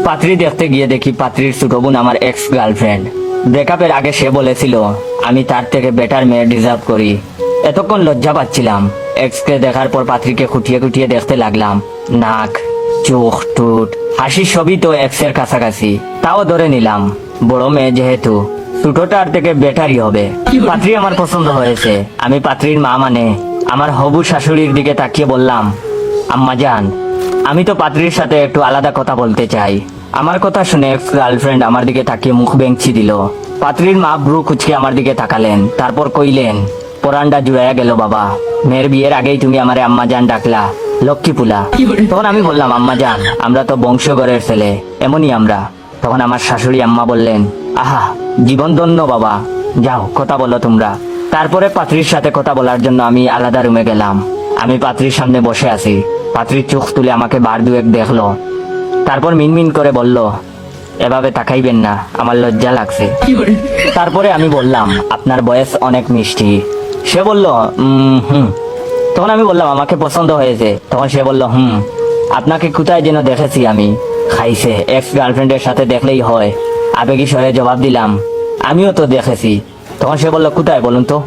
পাত্রী দেখতে গিয়ে দেখি পাত্রীর ছোট বোন আমার এক্স গার্লফ্রেন্ড। ব্রেকআপের আগে সে বলেছিল আমি তার থেকে বেটার মেয়ে ডিজার্ভ করি। এতক্ষণ লজ্জা পাচ্ছিলাম। এক্সকে দেখার পর পাত্রীকে খুঁটিয়ে খুঁটিয়ে দেখতে লাগলাম। নাক, চোখ, ঠোঁট, হাসি সবই তো এক্সের কাছাকাছি। তাও ধরে নিলাম বড় মেয়ে যেহেতু ছোটটার থেকে বেটারই হবে। পাত্রী আমার পছন্দ হয়েছে। আমি পাত্রীর মা মানে আমার হবু শাশুড়ির দিকে তাকিয়ে বললাম, আম্মা জান, আমি তো পাত্রীর সাথে একটু আলাদা কথা বলতে চাই। আমার কথা শুনে এক্স গার্লফ্রেন্ড আমার দিকে তাকিয়ে মুখ বেঁকছি দিল। পাত্রীর মা ব্রু কুচকে আমার দিকে তাকালেন, তারপর কইলেন, পরানটা জুড়াইয়া গেল বাবা। মেয়ের বিয়ের আগেই তুমি আমারে আম্মা জান ডাকলা, লক্ষ্মী পুলা। তখন আমি বললাম, আম্মা জান, আমরা তো বংশগড়ের ছেলে, এমনই আমরা। তখন আমার শাশুড়ি আম্মা বললেন, আহা, জীবন ধন্য বাবা, যাও কথা বলো তোমরা। তারপরে পাত্রীর সাথে কথা বলার জন্য আমি আলাদা রুমে গেলাম। আমি পাত্রীর সামনে বসে আছি। পাত্রীর চোখ তুলে আমাকে বার দুয়েক দেখলো, তারপর মিনমিন করে বলল, এভাবে তাকাইবেন না, আমার লজ্জা লাগছে। তারপরে আমি বললাম, আপনার বয়স অনেক মিষ্টি। সে বলল, হুম। তখন আমি বললাম, আমাকে পছন্দ হয়েছে। তখন সে বলল, আপনাকে কোথায় যেন দেখেছি আমি। খাইছে, এক্স গার্লফ্রেন্ডের সাথে দেখলেই হয়। আবেগী স্বরে জবাব দিলাম, আমিও তো দেখেছি। তখন সে বলল, কোথায় বলুন তো।